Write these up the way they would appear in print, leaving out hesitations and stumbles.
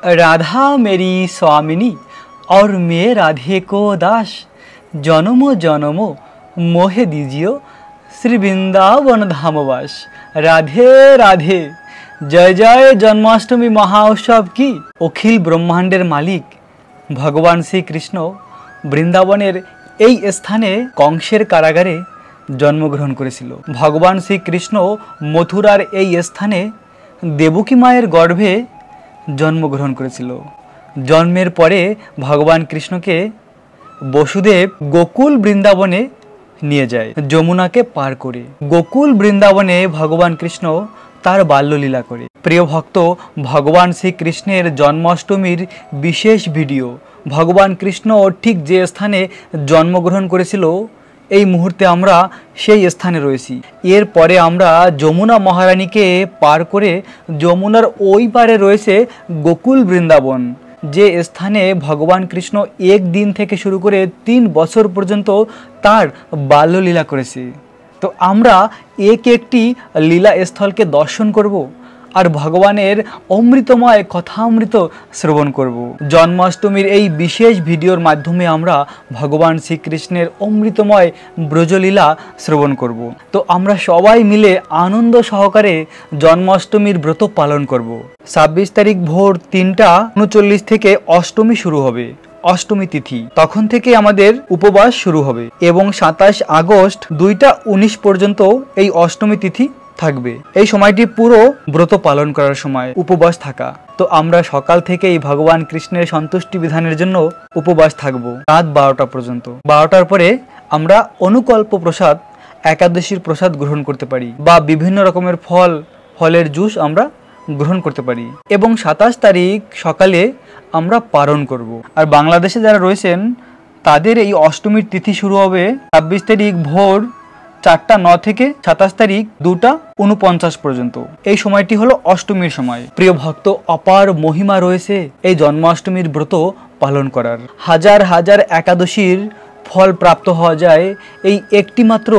राधा मेरी स्वामिनी और मैं राधे को दास, जन्मो जन्मो मोहे दीजियो श्री वृंदावन धामवास। राधे राधे। जय जय जन्माष्टमी महाउत्सव की। अखिल ब्रह्मांडेर मालिक भगवान श्रीकृष्ण বৃন্দাবনের এই স্থানে কংসের কারাগারে জন্মগ্রহণ করেছিল। ভগবান শ্রীকৃষ্ণ মথুরার এই স্থানে দেবকী মায়ের গর্ভে জন্মগ্রহণ করেছিল। জন্মের পরে ভগবান কৃষ্ণকে বসুদেব গোকুল বৃন্দাবনে নিয়ে যায় যমুনাকে পার করে। গোকুল বৃন্দাবনে ভগবান কৃষ্ণ তার বাল্যলীলা করে। প্রিয় ভক্ত, ভগবান শ্রীকৃষ্ণের জন্মাষ্টমীর বিশেষ ভিডিও, ভগবান কৃষ্ণ ঠিক যে স্থানে জন্মগ্রহণ করেছিল এই মুহূর্তে আমরা সেই স্থানে রয়েছি। এরপরে আমরা যমুনা মহারানীকে পার করে যমুনার ওই পারে রয়েছে গোকুল বৃন্দাবন, যে স্থানে ভগবান কৃষ্ণ এক দিন থেকে শুরু করে 3 বছর পর্যন্ত তার বাল্যলীলা করেছে। তো আমরা এক একটি লীলা স্থলকে দর্শন করব আর ভগবানের অমৃতময় কথামৃত শ্রবণ করব। জন্মাষ্টমীর এই বিশেষ ভিডিওর মাধ্যমে আমরা ভগবান শ্রীকৃষ্ণের অমৃতময় ব্রজলীলা শ্রবণ করব। তো আমরা সবাই মিলে আনন্দ সহকারে জন্মাষ্টমীর ব্রত পালন করব। 26 তারিখ ভোর 3:39 থেকে অষ্টমী শুরু হবে, অষ্টমী তিথি। তখন থেকে আমাদের উপবাস শুরু হবে এবং 27 আগস্ট 2:19 পর্যন্ত এই অষ্টমী তিথি থাকবে। এই সময়টি পুরো ব্রত পালন করার সময়, উপবাস থাকা। তো আমরা সকাল থেকেই ভগবান কৃষ্ণের সন্তুষ্টি বিধানের জন্য উপবাস থাকব রাত 12টা পর্যন্ত। 12টার পরে আমরা অনুকল্প প্রসাদ, একাদশীর প্রসাদ গ্রহণ করতে পারি বা বিভিন্ন রকমের ফলের জুস আমরা গ্রহণ করতে পারি এবং 27 তারিখ সকালে আমরা পালন করব। আর বাংলাদেশে যারা রয়েছেন তাদের এই অষ্টমীর তিথি শুরু হবে 26 তারিখ ভোর 4:09 থেকে 27 তারিখ 2:49 পর্যন্ত। এই সময়টি হলো অষ্টমীর সময়। প্রিয় ভক্ত, অপার মহিমা রয়েছে এই জন্মাষ্টমীর ব্রত পালন করার। হাজার হাজার একাদশীর ফল প্রাপ্ত হওয়া যায় এই একটি মাত্র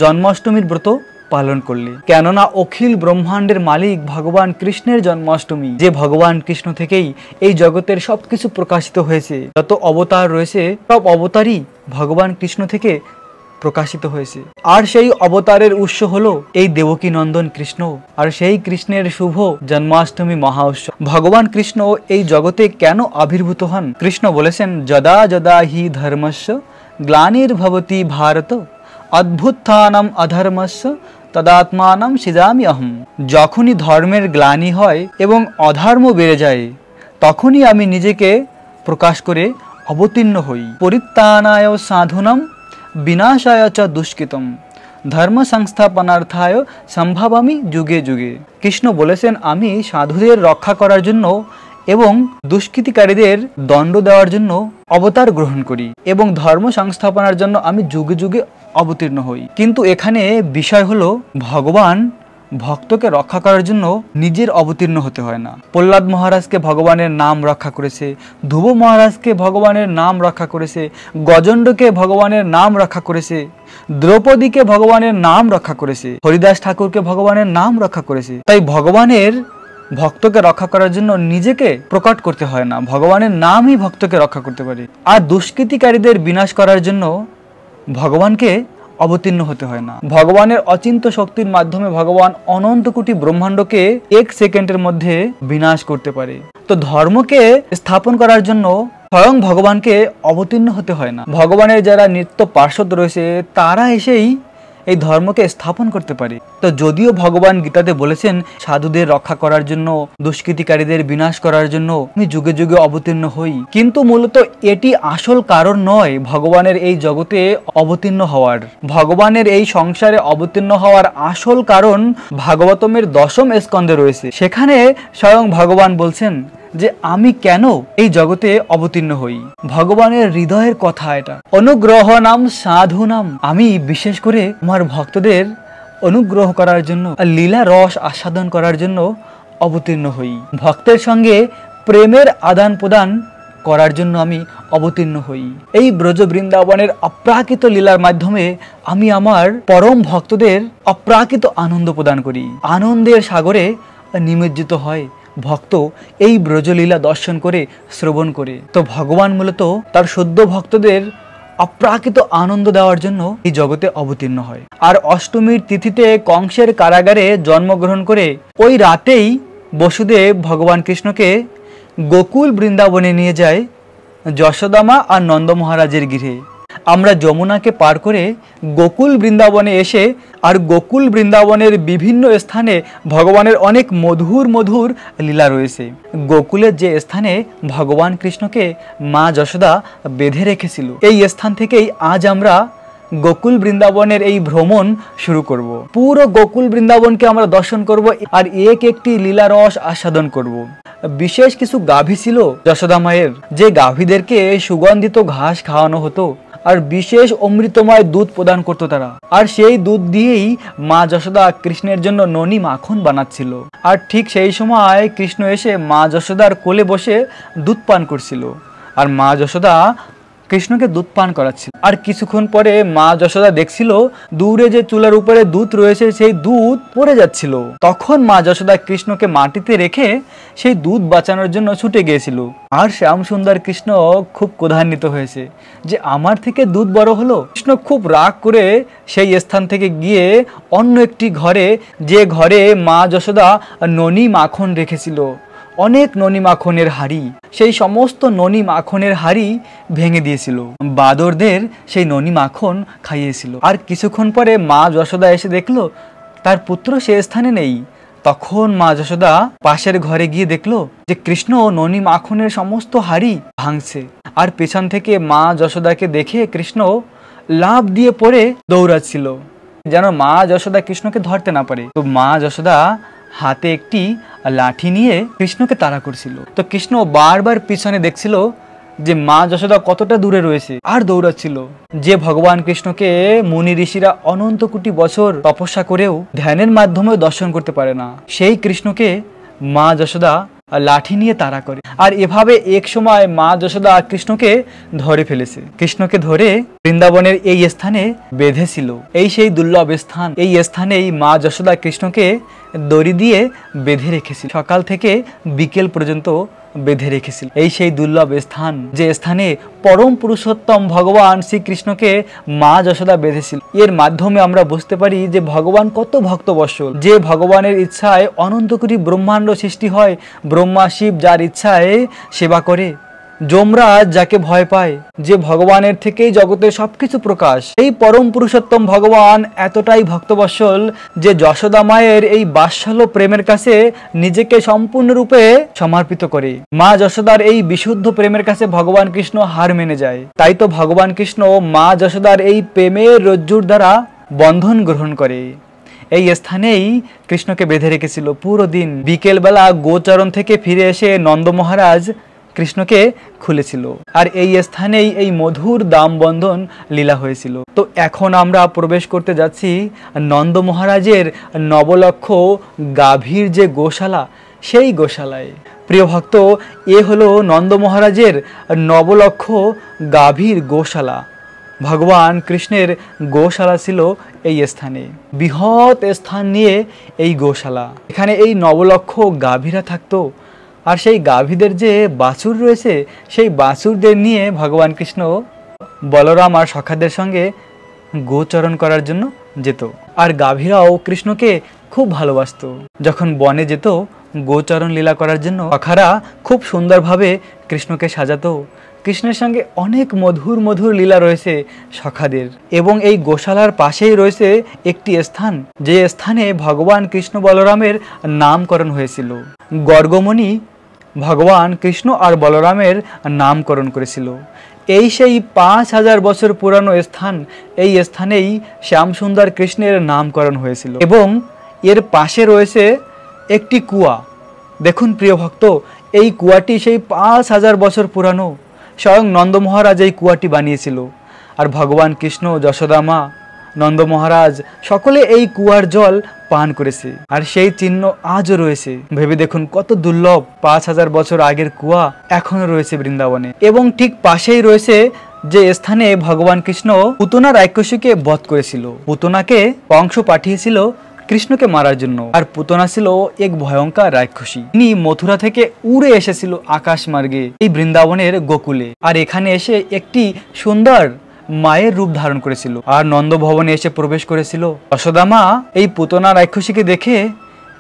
জন্মাষ্টমীর ব্রত পালন করলে। কেননা অখিল ব্রহ্মাণ্ডের মালিক ভগবান কৃষ্ণের জন্মাষ্টমী, যে ভগবান কৃষ্ণ থেকেই এই জগতের সবকিছু প্রকাশিত হয়েছে। যত অবতার রয়েছে সব অবতারই ভগবান কৃষ্ণ থেকে প্রকাশিত হয়েছে। আর সেই অবতারের উৎস হলো এই দেবকী নন্দন কৃষ্ণ। আর সেই কৃষ্ণের শুভ জন্মাষ্টমী মহা উৎসব। ভগবান কৃষ্ণ এই জগতে কেন আবির্ভূত হন? কৃষ্ণ বলেছেন, যদা যদা হি ধর্মস্য গ্লানির্ভবতি ভারত অদ্ভুত্থানম অধর্মস্য তদাত্মানম সৃজামি অহম। যখনই ধর্মের গ্লানি হয় এবং অধর্ম বেড়ে যায় তখনই আমি নিজেকে প্রকাশ করে অবতীর্ণ হই। পরিত্রাণায় সাধুনাম বিনাশায় চ দুষ্কৃতম ধর্ম সংস্থাপনার্থায় সম্ভবামি যুগে যুগে। কৃষ্ণ বলেছেন, আমি সাধুদের রক্ষা করার জন্য এবং দুষ্কৃতিকারীদের দণ্ড দেওয়ার জন্য অবতার গ্রহণ করি এবং ধর্ম সংস্থাপনার জন্য আমি যুগে যুগে অবতীর্ণ হই। কিন্তু এখানে বিষয় হলো ভগবান ভক্তকে রক্ষা করার জন্য নিজের অবতীর্ণ হতে হয় না। প্রহ্লাদ মহারাজকে ভগবানের নাম রক্ষা করেছে, ধ্রুব মহারাজকে ভগবানের নাম রক্ষা করেছে, গজণ্ডকে ভগবানের নাম রক্ষা করেছে, দ্রৌপদীকে ভগবানের নাম রক্ষা করেছে, হরিদাস ঠাকুরকে ভগবানের নাম রক্ষা করেছে। তাই ভগবানের ভক্তকে রক্ষা করার জন্য নিজেকে প্রকট করতে হয় না, ভগবানের নামই ভক্তকে রক্ষা করতে পারে। আর দুষ্কৃতিকারীদের বিনাশ করার জন্য ভগবানকে অবতীর্ণ হতে হয় না। ভগবানের অচিন্ত শক্তির মাধ্যমে ভগবান অনন্ত কোটি ব্রহ্মাণ্ডকে 1 সেকেন্ডের মধ্যে বিনাশ করতে পারে। তো ধর্মকে স্থাপন করার জন্য স্বয়ং ভগবানকে অবতীর্ণ হতে হয় না। ভগবানের যারা নিত্য পার্ষদ রয়েছে তারা এসেই এই ধর্মকে স্থাপন করতে পারে। তো যদিও ভগবান গীতাতে বলেছেন সাধুদের রক্ষা করার জন্য, দুষ্কৃতিকারীদের বিনাশ করার জন্য আমি যুগে যুগে অবতীর্ণ হই, কিন্তু মূলত এটি আসল কারণ নয় ভগবানের এই জগতে অবতীর্ণ হওয়ার। ভগবানের এই সংসারে অবতীর্ণ হওয়ার আসল কারণ ভাগবতমের 10ম স্কন্ধে রয়েছে। সেখানে স্বয়ং ভগবান বলছেন যে আমি কেন এই জগতে অবতীর্ণ হই। ভগবানের হৃদয়ের কথা এটা। অনুগ্রহ নাম সাধু নাম। আমি বিশেষ করে আমার ভক্তদের অনুগ্রহ করার জন্য, লীলা রস আস্বাদন করার জন্য অবতীর্ণ হই। ভক্তের সঙ্গে প্রেমের আদান প্রদান করার জন্য আমি অবতীর্ণ হই। এই ব্রজ বৃন্দাবনের অপ্রাকৃত লীলার মাধ্যমে আমি আমার পরম ভক্তদের অপ্রাকৃত আনন্দ প্রদান করি। আনন্দের সাগরে নিমজ্জিত হয় ভক্ত এই ব্রজলীলা দর্শন করে শ্রবণ করে। তো ভগবান মূলত তার সদ্য ভক্তদের অপ্রাকৃত আনন্দ দেওয়ার জন্য এই জগতে অবতীর্ণ হয়। আর অষ্টমীর তিথিতে কংসের কারাগারে জন্মগ্রহণ করে ওই রাতেই বসুদেব ভগবান কৃষ্ণকে গোকুল বৃন্দাবনে নিয়ে যায় যশোদামা আর নন্দ মহারাজের গৃহে। আমরা যমুনাকে পার করে গোকুল বৃন্দাবনে এসে আর গোকুল বৃন্দাবনের বিভিন্ন স্থানে ভগবানের অনেক মধুর মধুর লীলা রয়েছে। গোকুলের যে স্থানে ভগবান কৃষ্ণকে মা যশোদা বেঁধে রেখেছিল, এই স্থান থেকেই আজ আমরা গোকুল বৃন্দাবনের এই ভ্রমণ শুরু করব। পুরো গোকুল বৃন্দাবনকে আমরা দর্শন করব আর এক একটি লীলা রস আস্বাদন করব। বিশেষ কিছু গাভী ছিল যশোদা মায়ের, যে গাভীদেরকে সুগন্ধিত ঘাস খাওয়ানো হতো আর বিশেষ অমৃতময় দুধ প্রদান করতো তারা। আর সেই দুধ দিয়েই মা যশোদা কৃষ্ণের জন্য ননি মাখন বানাচ্ছিল। আর ঠিক সেই সময় কৃষ্ণ এসে মা যশোদার কোলে বসে দুধ পান করছিল আর মা যশোদা কৃষ্ণকে দুধ পান করাচ্ছিল। আর কিছুক্ষণ পরে মা যশোদা দেখছিল দূরে যে চুলার উপরে দুধ রয়েছে সেই দুধ পড়ে যাচ্ছিল। তখন মা যশোদা কৃষ্ণকে মাটিতে রেখে সেই দুধ বাঁচানোর জন্য ছুটে গিয়েছিল। আর শ্যাম সুন্দর কৃষ্ণ খুব ক্রোধান্বিত হয়েছে যে আমার থেকে দুধ বড় হলো। কৃষ্ণ খুব রাগ করে সেই স্থান থেকে গিয়ে অন্য একটি ঘরে, যে ঘরে মা যশোদা ননি মাখন রেখেছিল, অনেক ননি মাখনের হাড়ি, সেই সমস্ত ননি মাখনের হাড়ি ভেঙে দিয়েছিল, বাদরদের সেই ননি মাখন খাইয়েছিল। আর কিছুক্ষণ পরে মা যশোদা এসে দেখলো তার পুত্র সে স্থানে নেই। তখন মা যশোদা পাশের ঘরে গিয়ে দেখলো যে কৃষ্ণ ননি মাখনের সমস্ত হাড়ি ভাঙছে। আর পেছন থেকে মা যশোদাকে দেখে কৃষ্ণ লাফ দিয়ে পড়ে দৌড়াচ্ছিল যেন মা যশোদা কৃষ্ণকে ধরতে না পারে। তো মা যশোদা হাতে একটি লাঠি নিয়ে কৃষ্ণকে তাড়া করছিল। তো কৃষ্ণ বারবার পিছনে দেখছিল যে মা যশোদা কতটা দূরে রয়েছে আর দৌড়াচ্ছিল। যে ভগবান কৃষ্ণকে মুনি ঋষিরা অনন্ত কোটি বছর তপস্যা করেও ধ্যানের মাধ্যমে দর্শন করতে পারে না, সেই কৃষ্ণকে মা যশোদা লাঠি নিয়ে তাড়া করে। আর এভাবে এক সময় মা যশোদা কৃষ্ণকে ধরে ফেলেছে। কৃষ্ণকে ধরে বৃন্দাবনের এই স্থানে বেঁধেছিল। এই সেই দুর্লভ স্থান, এই স্থানেই মা যশোদা কৃষ্ণকে দড়ি দিয়ে বেঁধে রেখেছিল। সকাল থেকে বিকেল পর্যন্ত বেঁধে রেখেছিল। এই সেই দুর্লভ স্থান, যে স্থানে পরম পুরুষোত্তম ভগবান শ্রীকৃষ্ণকে মা যশোদা বেঁধেছিল। এর মাধ্যমে আমরা বুঝতে পারি যে ভগবান কত ভক্তবৎসল, যে ভগবানের ইচ্ছায় অনন্ত কোটি ব্রহ্মাণ্ড সৃষ্টি হয়। ব্রহ্মা শিব যার ইচ্ছায় সেবা করে, যমরাজ যাকে ভয় পায়, যে ভগবানের থেকেই জগতের সবকিছু প্রকাশ। এই পরম পুরুষোত্তম ভগবান এতটাই ভক্তবৎসল যে যশোদা মায়ের এই বাৎসল্য প্রেমের কাছে নিজেকে সম্পূর্ণরূপে সমর্পিত করে। মা যশোদার এই বিশুদ্ধ প্রেমের কাছে ভগবান কৃষ্ণ হার মেনে যায়। তাই তো ভগবান কৃষ্ণ মা যশোদার এই প্রেমের রজ্জুর দ্বারা বন্ধন গ্রহণ করে। এই স্থানেই কৃষ্ণকে বেঁধে রেখেছিল পুরো দিন। বিকেলবেলা গোচরণ থেকে ফিরে এসে নন্দ মহারাজ কৃষ্ণকে খুলেছিল। আর এই স্থানেই এই মধুর দাম বন্ধন লীলা হয়েছিল। তো এখন আমরা প্রবেশ করতে যাচ্ছি নন্দ মহারাজের নবলক্ষ গাভীর যে গোশালা, সেই গোশালায়। প্রিয় ভক্ত, এ হলো নন্দ মহারাজের নবলক্ষ গাভীর গোশালা। ভগবান কৃষ্ণের গোশালা ছিল এই স্থানে, বৃহৎ স্থান নিয়ে এই গোশালা। এখানে এই নবলক্ষ গাভীরা থাকতো। আর সেই গাভীদের যে বাছুর রয়েছে, সেই বাছুরদের নিয়ে ভগবান কৃষ্ণ বলরাম আর সখাদের সঙ্গে গোচরণ করার জন্য যেত। আর গাভীরাও কৃষ্ণকে খুব ভালোবাসত। যখন বনে যেত গোচরণ লীলা করার জন্য, সখারা খুব সুন্দরভাবে কৃষ্ণকে সাজাতো। কৃষ্ণের সঙ্গে অনেক মধুর মধুর লীলা রয়েছে সখাদের। এবং এই গোশালার পাশেই রয়েছে একটি স্থান, যে স্থানে ভগবান কৃষ্ণ বলরামের নামকরণ হয়েছিল। গর্গমণি ভগবান কৃষ্ণ আর বলরামের নামকরণ করেছিল। এই সেই 5000 বছর পুরানো স্থান, এই স্থানেই শ্যামসুন্দর কৃষ্ণের নামকরণ হয়েছিল। এবং এর পাশে রয়েছে একটি কুয়া। দেখুন প্রিয় ভক্ত, এই কুয়াটি সেই 5000 বছর পুরানো। স্বয়ং নন্দ মহারাজ এই কুয়াটি বানিয়েছিল। আর ভগবান কৃষ্ণ, যশোদা মা, নন্দ মহারাজ সকলে এই কুয়ার জল পান করেছে। আর সেই চিহ্ন আজও রয়েছে। ভেবে দেখুন কত দুর্লভ, 5000 বছর আগের কুয়া এখনো রয়েছে বৃন্দাবনে। এবং ঠিক পাশেই রয়েছে যে স্থানে ভগবান কৃষ্ণ পুতনা রাক্ষসীকে বধ করেছিল। পুতনাকে কংস পাঠিয়েছিল কৃষ্ণকে মারার জন্য। আর পুতনা ছিল এক ভয়ঙ্কর রাক্ষসী। তিনি মথুরা থেকে উড়ে এসেছিল আকাশ মার্গে এই বৃন্দাবনের গোকুলে, আর এখানে এসে একটি সুন্দর মায়ের রূপ ধারণ করেছিল আর নন্দ ভবনে এসে প্রবেশ করেছিল। যশোদা মা এই পুতনা রাক্ষসীকে দেখে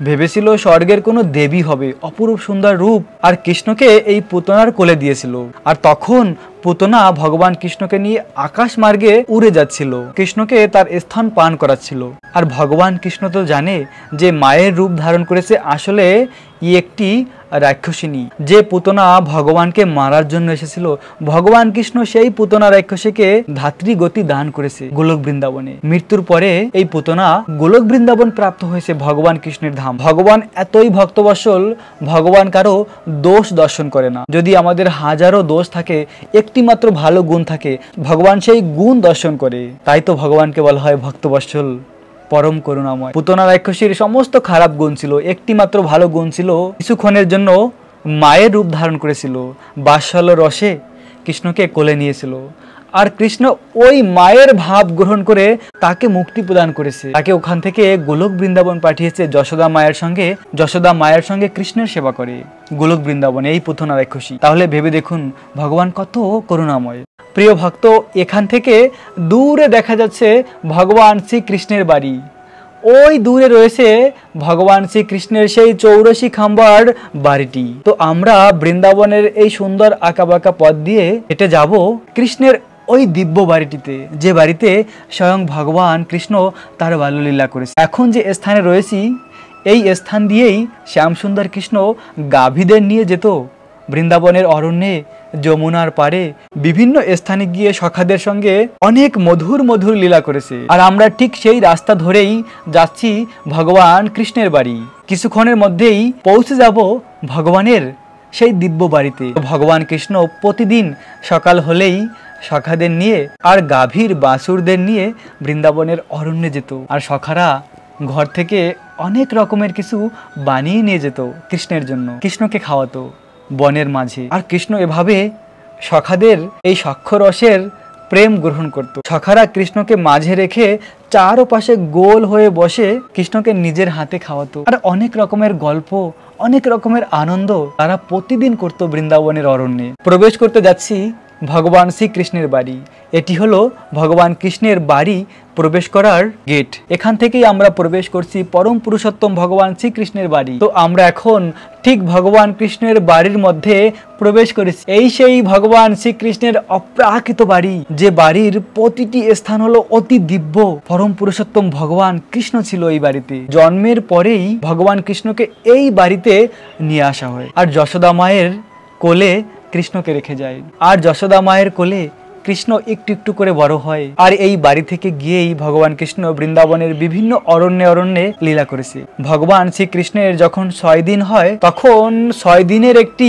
ভেবেছিল স্বর্গের কোনো দেবী হবে, অপরূপ সুন্দর রূপ, আর কৃষ্ণকে এই পুতনার কোলে দিয়েছিল। আর তখন পুতনা ভগবান কৃষ্ণকে নিয়ে আকাশ মার্গে উড়ে যাচ্ছিল, কৃষ্ণকে তার স্থান পান করাচ্ছিল। আর ভগবান কৃষ্ণ তো জানে যে মায়ের রূপ ধারণ করেছে আসলে একটি রাক্ষসিনী, যে পুতনা ভগবানকে মারার জন্য এসেছিল। ভগবান কৃষ্ণ সেই পুতনা রাক্ষসীকে ধাত্রী গতি দান করেছে গোলক বৃন্দাবনে। মৃত্যুর পরে এই পুতনা গোলক বৃন্দাবন প্রাপ্ত হয়েছে ভগবান কৃষ্ণের ধাম। ভগবান এতই ভক্তবৎসল, ভগবান কারো দোষ দর্শন করে না। যদি আমাদের হাজারো দোষ থাকে, একটি মাত্র ভালো গুণ থাকে, ভগবান সেই গুণ দর্শন করে। তাই তো ভগবানকে বলা হয় ভক্তবৎসল, পরম করুণাময়। পুতনা রাক্ষসীর সমস্ত খারাপ গুণ ছিল, একটি মাত্র ভালো গুণ ছিল, কিছুক্ষণের জন্য মায়ের রূপ ধারণ করেছিল, বাৎসল্য রসে কৃষ্ণকে কোলে নিয়েছিল। আর কৃষ্ণ ওই মায়ের ভাব গ্রহণ করে তাকে মুক্তি প্রদান করেছে, তাকে ওখান থেকে গোলক বৃন্দাবন পাঠিয়েছে যশোদা মায়ের সঙ্গে কৃষ্ণের সেবা করে গোলক বৃন্দাবনে এই পুতনা রাক্ষসী। তাহলে ভেবে দেখুন ভগবান কত করুণাময়। প্রিয় ভক্ত, এখান থেকে দূরে দেখা যাচ্ছে ভগবান শ্রীকৃষ্ণের বাড়ি। ওই দূরে রয়েছে ভগবান শ্রীকৃষ্ণের সেই 84 খাম্বার বাড়িটি। তো আমরা বৃন্দাবনের এই সুন্দর আঁকাবাঁকা পথ দিয়ে হেঁটে যাব কৃষ্ণের ওই দিব্য বাড়িটিতে, যে বাড়িতে স্বয়ং ভগবান কৃষ্ণ তার বাল্যলীলা করেছে। এখন যে স্থানে রয়েছি, এই স্থান দিয়েই শ্যামসুন্দর কৃষ্ণ গাভীদের নিয়ে যেত বৃন্দাবনের অরণ্যে, যমুনার পারে বিভিন্ন স্থানে গিয়ে সখাদের সঙ্গে অনেক মধুর মধুর লীলা করেছে। আর আমরা ঠিক সেই রাস্তা ধরেই যাচ্ছি ভগবান কৃষ্ণের বাড়ি। কিছুক্ষণের মধ্যেই পৌঁছে যাব ভগবানের সেই দিব্য বাড়িতে। ভগবান কৃষ্ণ প্রতিদিন সকাল হলেই সখাদের নিয়ে আর গাভীর বাছুরদের নিয়ে বৃন্দাবনের অরণ্যে যেত, আর সখারা ঘর থেকে অনেক রকমের কিছু বানিয়ে নিয়ে যেত কৃষ্ণের জন্য, কৃষ্ণকে খাওয়াতো বনের মাঝে। আর কৃষ্ণ এভাবে সখাদের এই সখ্যরসের প্রেম গ্রহণ করত। সখারা কৃষ্ণকে মাঝে রেখে চারপাশে গোল হয়ে বসে কৃষ্ণকে নিজের হাতে খাওয়াতো। আর অনেক রকমের গল্প, অনেক রকমের আনন্দ তারা প্রতিদিন করত বৃন্দাবনের অরণ্যে। প্রবেশ করতে যাচ্ছি ভগবান শ্রীকৃষ্ণের বাড়ি। এটি হলো ভগবান কৃষ্ণের বাড়ি প্রবেশ করার গেট। এখান থেকেই আমরা প্রবেশ করছি পরম পুরুষোত্তম ভগবান শ্রীকৃষ্ণের বাড়ি। তো আমরা এখন ঠিক ভগবান কৃষ্ণের বাড়ির মধ্যে প্রবেশ করেছি। এই সেই ভগবান শ্রীকৃষ্ণের অপ্রাকৃত বাড়ি, যে বাড়ির প্রতিটি স্থান হলো অতি দিব্য। পরম পুরুষোত্তম ভগবান কৃষ্ণ ছিল এই বাড়িতে। জন্মের পরেই ভগবান কৃষ্ণকে এই বাড়িতে নিয়ে আসা হয়, আর যশোদা মায়ের কোলে কৃষ্ণকে রেখে যায়। আর যশোদা মায়ের কোলে কৃষ্ণ একটু একটু করে বড় হয়। আর এই বাড়ি থেকে গিয়েই ভগবান কৃষ্ণ বৃন্দাবনের বিভিন্ন অরণ্যে অরণ্যে লীলা করেছে। ভগবান শ্রীকৃষ্ণের যখন 6 দিন হয়, তখন 6 দিনের একটি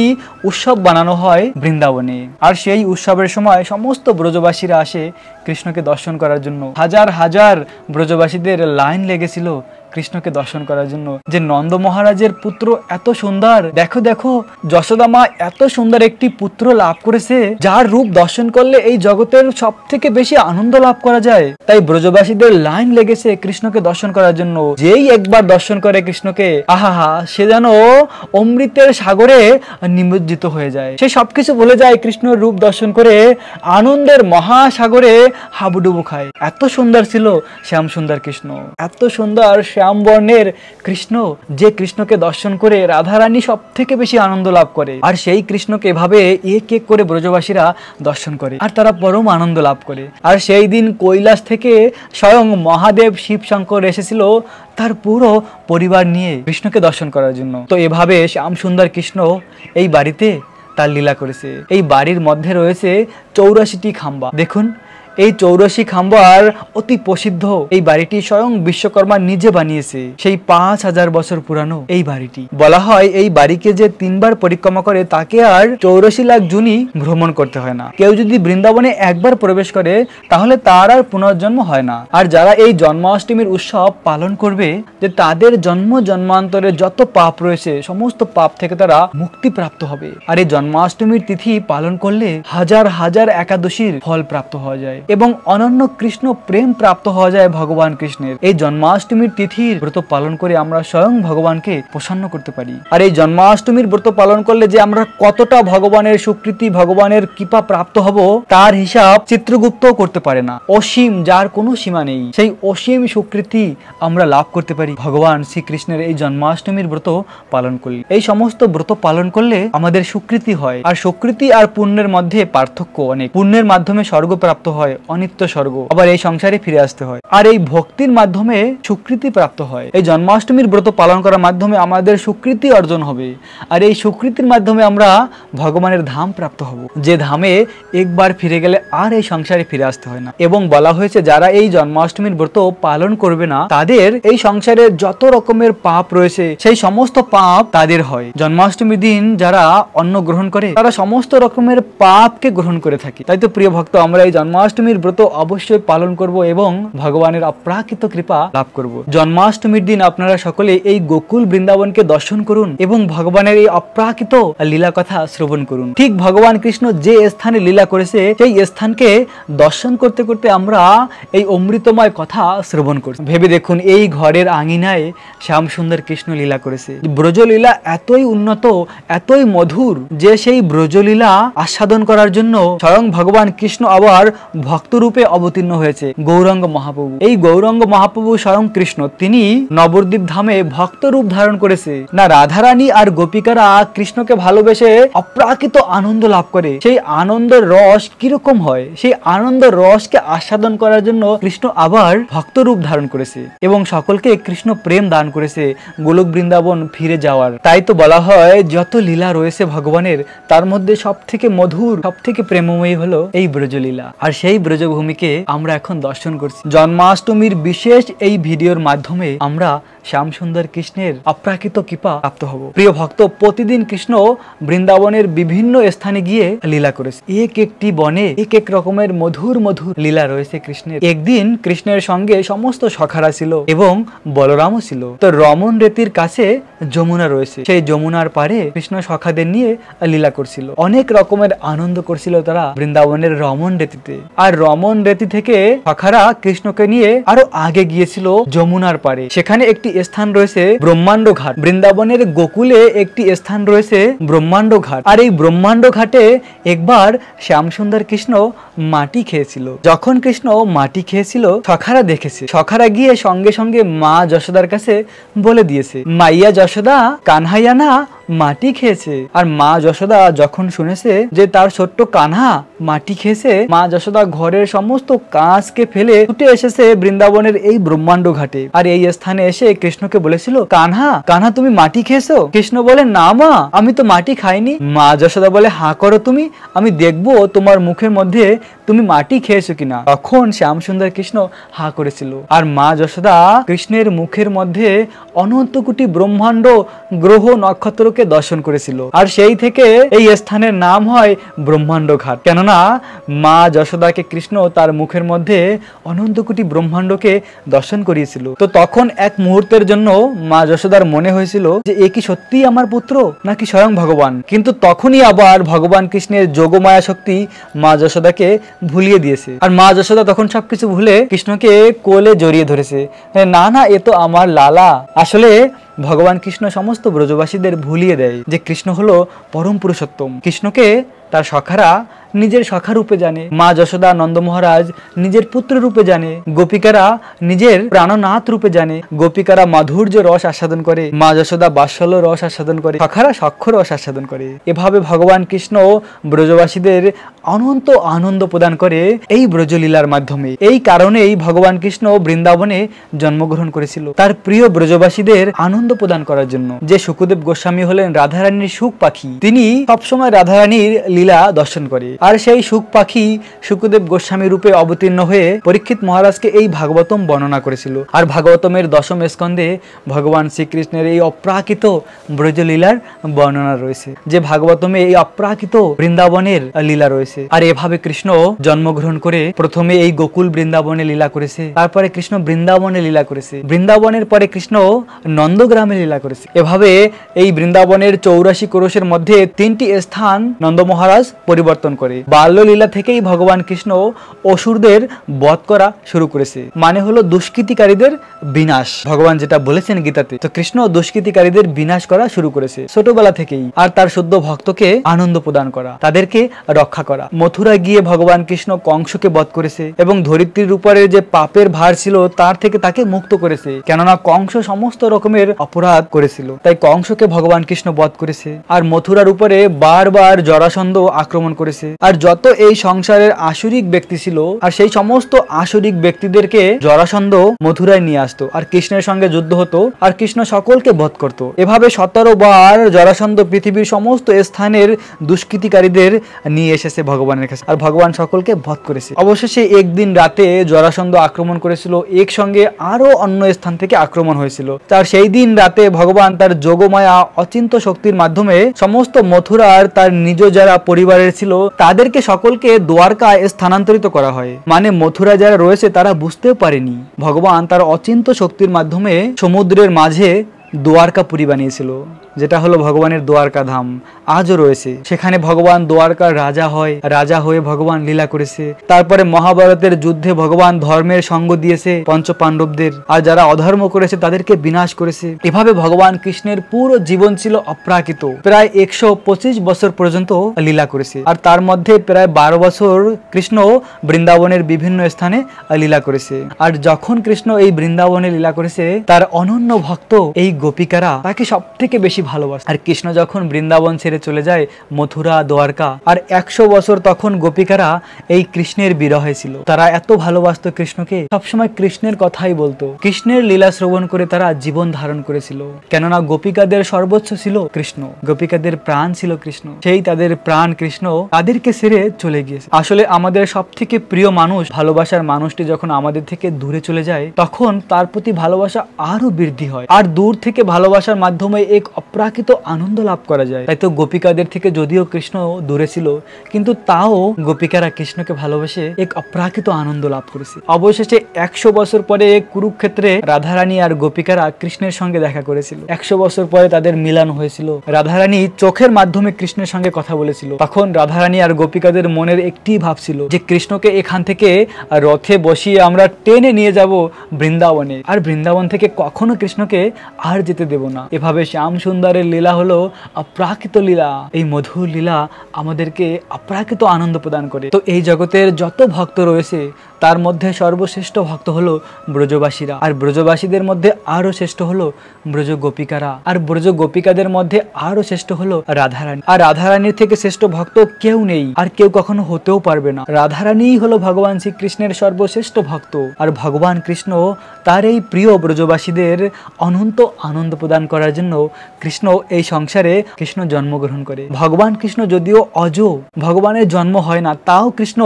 উৎসব বানানো হয় বৃন্দাবনে। আর সেই উৎসবের সময় সমস্ত ব্রজবাসীরা আসে কৃষ্ণকে দর্শন করার জন্য। হাজার হাজার ব্রজবাসীদের লাইন লেগেছিল কৃষ্ণকে দর্শন করার জন্য। যে নন্দ মহারাজের পুত্র এত সুন্দর, দেখো দেখো যশোদা মা এত সুন্দর একটি পুত্র লাভ করেছে, যার রূপ দর্শন করলে এই জগতের সব থেকে বেশি আনন্দ লাভ করা যায়। তাই ব্রজবাসীদের লাইন লেগেছে কৃষ্ণকে দর্শন করার জন্য। যেই একবার দর্শন করে কৃষ্ণকে, আহা, সে যেন অমৃতের সাগরে নিমজ্জিত হয়ে যায়। সে সবকিছু ভুলে যায়, কৃষ্ণের রূপ দর্শন করে আনন্দের মহাসাগরে হাবুডুবু খায়। এত সুন্দর ছিল শ্যাম সুন্দর কৃষ্ণ, এত সুন্দর শ্যাম বর্ণের কৃষ্ণ, যে কৃষ্ণকে দর্শন করে রাধারানী সব থেকে বেশি আনন্দ লাভ করে। আর সেই কৃষ্ণকে এভাবে এক এক করে ব্রজবাসীরা দর্শন করে, আর তারা পরম আনন্দ লাভ করে। আর সেই দিন কৈলাস থেকে স্বয়ং মহাদেব শিব শঙ্কর এসেছিল তার পুরো পরিবার নিয়ে কৃষ্ণকে দর্শন করার জন্য। তো এভাবে শ্যাম সুন্দর কৃষ্ণ এই বাড়িতে তার লীলা করেছে। এই বাড়ির মধ্যে রয়েছে 84টি খাম্বা। দেখুন, এই 84 খাম্বার অতি প্রসিদ্ধ। এই বাড়িটি স্বয়ং বিশ্বকর্মা নিজে বানিয়েছে। সেই 5000 বছর পুরানো এই বাড়িটি। বলা হয় এই বাড়িকে যে 3 বার পরিক্রমা করে তাকে আর 84 লাখ জুনি ভ্রমণ করতে হয় না। কেউ যদি বৃন্দাবনে একবার প্রবেশ করে তাহলে তার আর পুনর্জন্ম হয় না। আর যারা এই জন্মাষ্টমীর উৎসব পালন করবে, যে তাদের জন্ম জন্মান্তরে যত পাপ রয়েছে সমস্ত পাপ থেকে তারা মুক্তি প্রাপ্ত হবে। আর এই জন্মাষ্টমীর তিথি পালন করলে হাজার হাজার একাদশীর ফল প্রাপ্ত হওয়া যায়। এবং অনন্য কৃষ্ণ প্রেম প্রাপ্ত হওয়া যায় ভগবান কৃষ্ণের। এই জন্মাষ্টমীর তিথির ব্রত পালন করে আমরা স্বয়ং ভগবানকে প্রসন্ন করতে পারি। আর এই জন্মাষ্টমীর ব্রত পালন করলে যে আমরা কতটা ভগবানের স্বীকৃতি, ভগবানের কৃপা প্রাপ্ত হব তার হিসাব চিত্রগুপ্ত করতে পারে না। অসীম, যার কোনো সীমা নেই, সেই অসীম স্বীকৃতি আমরা লাভ করতে পারি ভগবান শ্রীকৃষ্ণের এই জন্মাষ্টমীর ব্রত পালন করলে। এই সমস্ত ব্রত পালন করলে আমাদের স্বীকৃতি হয়। আর স্বীকৃতি আর পুণ্যের মধ্যে পার্থক্য অনেক। পুণ্যের মাধ্যমে স্বর্গ প্রাপ্ত হয়, অনিত্য স্বর্গ, আবার এই সংসারে ফিরে আসতে হয়। আর এই ভক্তির মাধ্যমে স্বীকৃতি প্রাপ্ত হয়। এই জন্মাষ্টমীর ব্রত পালন করার মাধ্যমে আমাদের স্বীকৃতি অর্জন হবে। আর এই স্বীকৃতির মাধ্যমে আমরা ভগবানের ধাম প্রাপ্ত হব, যে ধামে একবার ফিরে গেলে আর এই সংসারে ফিরে আসতে হয় না। এবং বলা হয়েছে যারা এই জন্মাষ্টমীর ব্রত পালন করবে না তাদের এই সংসারে যত রকমের পাপ রয়েছে সেই সমস্ত পাপ তাদের হয়। জন্মাষ্টমীর দিন যারা অন্ন গ্রহণ করে তারা সমস্ত রকমের পাপকে গ্রহণ করে থাকে। তাই তো প্রিয় ভক্ত, আমরা এই জন্মাষ্টমীর ব্রত অবশ্যই পালন করব এবং ভগবানের অপ্রাকৃত কৃপা লাভ করব। জন্মাষ্টমীর দিন আপনারা সকলে এই গোকুল বৃন্দাবনকে দর্শন করুন এবং ভগবানের এই অপ্রাকৃত লীলা কথা শ্রবণ করুন। ঠিক ভগবান কৃষ্ণ যে স্থানে লীলা করেছে সেই স্থানকে দর্শন করতে করতে আমরা এই অমৃতময় কথা শ্রবণ করছি। ভেবে দেখুন, এই ঘরের আঙিনায় শ্যাম সুন্দর কৃষ্ণ লীলা করেছে। ব্রজলীলা এতই উন্নত, এতই মধুর যে সেই ব্রজলীলা আস্বাদন করার জন্য স্বয়ং ভগবান কৃষ্ণ আবার ভক্ত রূপে অবতীর্ণ হয়েছে, গৌরাঙ্গ মহাপ্রভু। এই গৌরাঙ্গ মহাপ্রভু স্বয়ং কৃষ্ণ, তিনি নবদ্বীপ ধামে ভক্ত রূপ ধারণ করেছে। না রাধারানী আর গোপিকারা কৃষ্ণকে ভালোবেসে অপ্রাকৃত আনন্দ লাভ করে। সেই আনন্দের রস কিরকম হয়, সেই আনন্দের রসকে আস্বাদন করার জন্য কৃষ্ণ আবার ভক্ত রূপ ধারণ করেছে এবং সকলকে কৃষ্ণ প্রেম দান করেছে গোলক বৃন্দাবন ফিরে যাওয়ার। তাই তো বলা হয় যত লীলা রয়েছে ভগবানের তার মধ্যে সব থেকে মধুর, সব থেকে প্রেমময়ী হলো এই ব্রজলীলা। আর সেই ব্রজভূমিকে আমরা এখন দর্শন করছি। জন্মাষ্টমীর বিশেষ এই ভিডিওর মাধ্যমে আমরা শ্যাম সুন্দর কৃষ্ণের অপ্রাকৃত কৃপা প্রাপ্ত হব। প্রিয় ভক্ত, প্রতিদিন কৃষ্ণ বৃন্দাবনের বিভিন্ন স্থানে গিয়ে লীলা করেছে। এক একটি বনে এক এক রকমের মধুর মধুর লীলা রয়েছে কৃষ্ণের। একদিন কৃষ্ণের সঙ্গে সমস্ত সখারা ছিল এবং বলরামও ছিল। তো রমন রেতির কাছে যমুনা রয়েছে, সেই যমুনার পারে কৃষ্ণ সখাদের নিয়ে লীলা করছিল। অনেক রকমের আনন্দ করছিল তারা বৃন্দাবনের রমন রেতিতে। আর রমন রেতি থেকে সখারা কৃষ্ণকে নিয়ে আরো আগে গিয়েছিল যমুনার পারে। সেখানে একটি স্থান রয়েছে ব্রহ্মাণ্ড ঘাট। বৃন্দাবনের গোকুলে একটি স্থান রয়েছে ব্রহ্মাণ্ড ঘাট। আর এই ব্রহ্মাণ্ড ঘাটে একবার শ্যাম সুন্দর কৃষ্ণ মাটি খেয়েছিল। যখন কৃষ্ণ মাটি খেয়েছিল সখারা দেখেছে। সখারা গিয়ে সঙ্গে সঙ্গে মা যশোদার কাছে বলে দিয়েছে, মাইয়া যশোদা, কানহাইয়া না মাটি খেয়েছে। আর মা যশোদা যখন শুনেছে যে তার ছোট্ট কানহা মাটি খেয়েছে, মা যশোদা ঘরের সমস্ত কাজকে ফেলে ছুটে এসেছে বৃন্দাবনের এই ব্রহ্মাণ্ড ঘাটে। আর এই স্থানে এসে কৃষ্ণকে বলেছিল, কানহা, কানহা তুমি মাটি খেয়েছো? কৃষ্ণ বলে, না মা, আমি তো মাটি খাইনি। মা যশোদা বলে, হা করো তুমি, আমি দেখবো তোমার মুখের মধ্যে তুমি মাটি খেয়েছো কিনা। তখন শ্যাম সুন্দর কৃষ্ণ হা করেছিল। আর মা যশোদা কৃষ্ণের মুখের মধ্যে অনন্ত কোটি ব্রহ্মাণ্ড গ্রহ নক্ষত্রকে দর্শন করেছিল। আর সেই থেকে এই স্থানের নাম হয় ব্রহ্মাণ্ড ঘাট। কেননা মা যশোদাকে কৃষ্ণ তার মুখের মধ্যে অনন্ত কোটি ব্রহ্মাণ্ডকে দর্শন করিয়েছিল। তো তখন এক মুহূর্তের জন্য মা যশোদার মনে হয়েছিল যে এ কি সত্যি আমার পুত্র নাকি স্বয়ং ভগবান। কিন্তু তখনই আবার ভগবান কৃষ্ণের যোগমায়া শক্তি মা যশোদাকে ভুলিয়ে দিয়েছে। আর মা যশোদা তখন সবকিছু ভুলে কৃষ্ণকে কোলে জড়িয়ে ধরেছে। না না, এ তো আমার লালা। আসলে ভগবান কৃষ্ণ সমস্ত ব্রজবাসীদের ভুলিয়ে দেয় যে কৃষ্ণ হলো পরম পুরুষোত্তম। কৃষ্ণকে তার সখারা নিজের সখা রূপে জানে, মা যশোদা নন্দ মহারাজ নিজের পুত্র রূপে জানে, গোপিকারা নিজের প্রাণনাথ রূপে জানে। গোপিকারা মাধুর্য রস আস্বাদন করে, মা যশোদা বাৎসল্য রস আস্বাদন করে, সখারা সখ্য রস আস্বাদন করে। এভাবে ভগবান কৃষ্ণ ব্রজবাসীদের অনন্ত আনন্দ প্রদান করে এই ব্রজলীলার মাধ্যমে। এই কারণেই ভগবান কৃষ্ণ বৃন্দাবনে জন্মগ্রহণ করেছিল, তার প্রিয় ব্রজবাসীদের আনন্দ প্রদান করার জন্য। যে শুকদেব গোস্বামী হলেন রাধারানীর সুখ পাখি, তিনি সবসময় রাধারানীর লীলা দর্শন করে। আর সেই সুখ পাখি শুকদেব গোস্বামী রূপে অবতীর্ণ হয়ে পরীক্ষিত মহারাজকে এই ভাগবতম বর্ণনা করেছিল। আর ভাগবতমের দশম স্কন্ধে ভগবান শ্রীকৃষ্ণের এই অপ্রাকৃত ব্রজলীলার বর্ণনা রয়েছে, যে ভাগবতমে এই অপ্রাকৃত বৃন্দাবনের লীলা রয়েছে। আর এভাবে কৃষ্ণ জন্মগ্রহণ করে প্রথমে এই গোকুল বৃন্দাবনে লীলা করেছে, তারপরে কৃষ্ণ বৃন্দাবনে লীলা করেছে, বৃন্দাবনের পরে কৃষ্ণ নন্দগ্রামে লীলা করেছে। এভাবে এই বৃন্দাবনের 84 ক্রোশের মধ্যে 3টি স্থান নন্দ মহারাজ মহারাজ পরিবর্তন করে। বাল্যলীলা থেকেই ভগবান কৃষ্ণ অসুরদের বধ করা শুরু করেছে, মানে হলো দুষ্কৃতিকারীদের বিনাশ। ভগবান যেটা বলেছেন গীতাতে, তো কৃষ্ণ দুষ্কৃতিকারীদের বিনাশ করা শুরু করেছে ছোটবেলা থেকেই। আর তার শুদ্ধ ভক্তকে আনন্দ প্রদান করা, তাদেরকে রক্ষা করা। মথুরায় গিয়ে ভগবান কৃষ্ণ কংসকে বধ করেছে এবং ধরিত্রীর উপরে যে পাপের ভার ছিল তার থেকে তাকে মুক্ত করেছে, কেননা কংস সমস্ত রকমের অপরাধ করেছিল, তাই কংসকে ভগবান কৃষ্ণ বধ করেছে। আর মথুরার উপরে বারবার জরাসন্ধ আক্রমণ করেছে। আর যত এই সংসারের আসরিক ব্যক্তি ছিল, আর সেই সমস্ত আসরিক ব্যক্তিদেরকে জরাসন্ধ মথুরায় নিয়ে আসতো, আর কৃষ্ণের সঙ্গে যুদ্ধ হতো, আর কৃষ্ণ সকলকে বধ করত। এভাবে 17 বার জরাসন্ধ পৃথিবীর সমস্ত স্থানের দুষ্কৃতিকারীদের নিয়ে এসেছে ভগবানের কাছে, আর ভগবান সকলকে বধ করেছে। অবশেষে একদিন রাতে জরাসন্ধ আক্রমণ করেছিল, একসঙ্গে আরো অন্য স্থান থেকে আক্রমণ হয়েছিল। তার সেই দিন রাতে ভগবান তার যোগমায়া অচিন্ত শক্তির মাধ্যমে সমস্ত মথুরার তার নিজ যারা পরিবারের ছিল তাদেরকে সকলকে দ্বারকায় স্থানান্তরিত করা হয়। মানে মথুরা যারা রয়েছে তারা বুঝতেও পারেনি ভগবান তার অচিন্ত শক্তির মাধ্যমে সমুদ্রের মাঝে দ্বারকাপুরী বানিয়েছিল, যেটা হলো ভগবানের দ্বারকা ধাম, আজও রয়েছে সেখানে। ভগবান দ্বারকার রাজা হয়, রাজা হয়ে ভগবান লীলা করেছে। তারপরে মহাভারতের যুদ্ধে ভগবান ধর্মের সঙ্গ দিয়েছে পঞ্চ পাণ্ডবদের, আর যারা অধর্ম করেছে তাদেরকে বিনাশ করেছে। এভাবে ভগবান কৃষ্ণের পুরো জীবন ছিল অপ্রাকৃত। প্রায় 125 বছর পর্যন্ত লীলা করেছে, আর তার মধ্যে প্রায় 12 বছর কৃষ্ণ বৃন্দাবনের বিভিন্ন স্থানে লীলা করেছে। আর যখন কৃষ্ণ এই বৃন্দাবনে লীলা করেছে, তার অনন্য ভক্ত এই গোপিকারা তাকে সব থেকে বেশি ভালোবাসে। আর কৃষ্ণ যখন বৃন্দাবন ছেড়ে চলে যায় মথুরা দ্বারকা, আর 100 বছর তখন গোপিকারা এই কৃষ্ণের বিরহে ছিল। তারা এত ভালোবাসতো কৃষ্ণকে, সবসময় কৃষ্ণের কথাই বলতো, কৃষ্ণের লীলা শ্রবণ করে তারা জীবন ধারণ করেছিল। কেননা গোপিকাদের সর্বোচ্চ ছিল কৃষ্ণ, গোপিকাদের প্রাণ ছিল কৃষ্ণ। সেই তাদের প্রাণ কৃষ্ণ তাদেরকে ছেড়ে চলে গিয়েছে। আসলে আমাদের সব থেকে প্রিয় মানুষ, ভালোবাসার মানুষটি যখন আমাদের থেকে দূরে চলে যায়, তখন তার প্রতি ভালোবাসা আরো বৃদ্ধি হয়। আর দূর থেকে ভালোবাসার মাধ্যমে এক অপ্রাকৃত আনন্দ লাভ করা যায়। তাই তো গোপিকাদের থেকে যদিও কৃষ্ণ দূরে ছিল, কিন্তু তাও গোপিকারা কৃষ্ণকে ভালোবেসে এক অপ্রাকৃত আনন্দ লাভ করেছে। অবশেষে 100 বছর পরে কুরুক্ষেত্রে রাধারানী আর গোপিকারা কৃষ্ণের সঙ্গে দেখা করেছিল। 100 বছর পরে তাদের মিলন হয়েছিল। রাধারানী চোখের মাধ্যমে কৃষ্ণের সঙ্গে কথা বলেছিল। তখন রাধারানী আর গোপিকাদের মনের একটি ভাব ছিল যে কৃষ্ণকে এখান থেকে রথে বসিয়ে আমরা টেনে নিয়ে যাব বৃন্দাবনে, আর বৃন্দাবন থেকে কখনো কৃষ্ণকে আর যেতে দেব না। এভাবে শ্যাম সুন্দরের লীলা হলো অপ্রাকৃত লীলা। এই মধুর লীলা আমাদেরকে অপ্রাকৃত আনন্দ প্রদান করে। তো এই জগতের যত ভক্ত রয়েছে তার মধ্যে সর্বশ্রেষ্ঠ ভক্ত হলো ব্রজবাসীরা, আর ব্রজবাসীদের মধ্যে আরো শ্রেষ্ঠ হলো ব্রজ গোপিকারা, আর ব্রজ গোপিকাদের মধ্যে আরো শ্রেষ্ঠ হলো রাধারানী। আর রাধারানীর থেকে শ্রেষ্ঠ ভক্ত কেউ নেই, আর কেউ কখনো হতেও পারবে না। রাধারানীই হলো ভগবান শ্রীকৃষ্ণের সর্বশ্রেষ্ঠ ভক্ত। আর ভগবান কৃষ্ণ তার এই প্রিয় ব্রজবাসীদের অনন্ত আনন্দ প্রদান করার জন্য কৃষ্ণ এই সংসারে কৃষ্ণ জন্মগ্রহণ করে। ভগবান কৃষ্ণ যদিও অজ, ভগবানের জন্ম হয় না, তাও কৃষ্ণ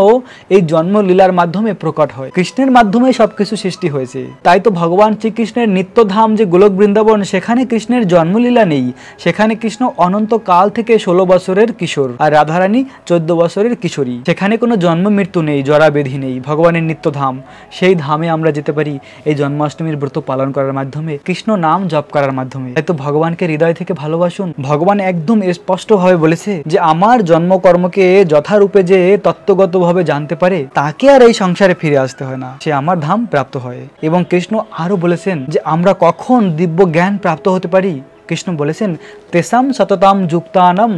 এই জন্ম লীলার মাধ্যমে প্রকট হয়। কৃষ্ণের মাধ্যমে সবকিছু সৃষ্টি হয়েছে। তাই তো ভগবান শ্রীকৃষ্ণের নিত্যধাম যে গোলক বৃন্দাবন, সেখানে কৃষ্ণের জন্মলীলা নেই। সেখানে কৃষ্ণ অনন্ত কাল থেকে 16 বছরের কিশোর, আর রাধারানী 14 বছরের কিশোরী। সেখানে কোনো জন্ম মৃত্যু নেই, জরা ব্যাধি নেই। ভগবানের নিত্যধাম, সেই ধামে আমরা যেতে পারি এই জন্মাষ্টমীর ব্রত পালন করার মাধ্যমে, কৃষ্ণ নাম জপ করার মাধ্যমে। তাই তো ভগবানকে হৃদয় থেকে ভালোবাসুন। ভগবান একদম স্পষ্টভাবে বলেছে যে আমার জন্মকর্মকে যথারূপে যে তত্ত্বগতভাবে জানতে পারে, তাকে আর এই সংসারে ফিরে আসতে হয় না, সে আমার ধাম প্রাপ্ত হয়। এবং কৃষ্ণ আরো বলেছেন যে আমরা কখন দিব্য জ্ঞান প্রাপ্ত হতে পারি। কৃষ্ণ বলেছেন, তেসাম সততাম যুক্তানাম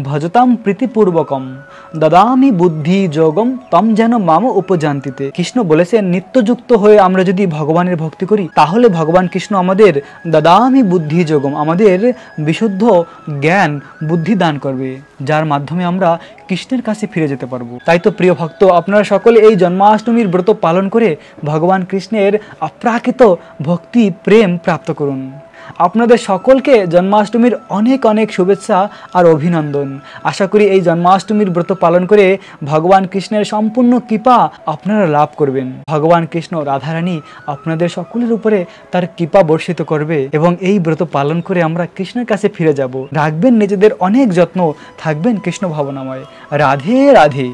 ভজতাম প্রীতিপূর্বকম দদামি বুদ্ধি যোগম তম যেন মাম উপজান্তিতে। কৃষ্ণ বলেছেন নিত্যযুক্ত হয়ে আমরা যদি ভগবানের ভক্তি করি, তাহলে ভগবান কৃষ্ণ আমাদের দদামি বুদ্ধি যোগম, আমাদের বিশুদ্ধ জ্ঞান বুদ্ধি দান করবে, যার মাধ্যমে আমরা কৃষ্ণের কাছে ফিরে যেতে পারবো। তাই তো প্রিয় ভক্ত, আপনারা সকলে এই জন্মাষ্টমীর ব্রত পালন করে ভগবান কৃষ্ণের অপ্রাকৃত ভক্তি প্রেম প্রাপ্ত করুন। আপনাদের সকলকে জন্মাষ্টমীর অনেক অনেক শুভেচ্ছা আর অভিনন্দন। আশা করি এই জন্মাষ্টমীর ব্রত পালন করে ভগবান কৃষ্ণের সম্পূর্ণ কৃপা আপনারা লাভ করবেন। ভগবান কৃষ্ণ রাধারানী আপনাদের সকলের উপরে তার কৃপা বর্ষিত করবে এবং এই ব্রত পালন করে আমরা কৃষ্ণের কাছে ফিরে যাব। রাখবেন নিজেদের অনেক যত্ন, থাকবেন কৃষ্ণ ভাবনাময়। রাধে রাধে।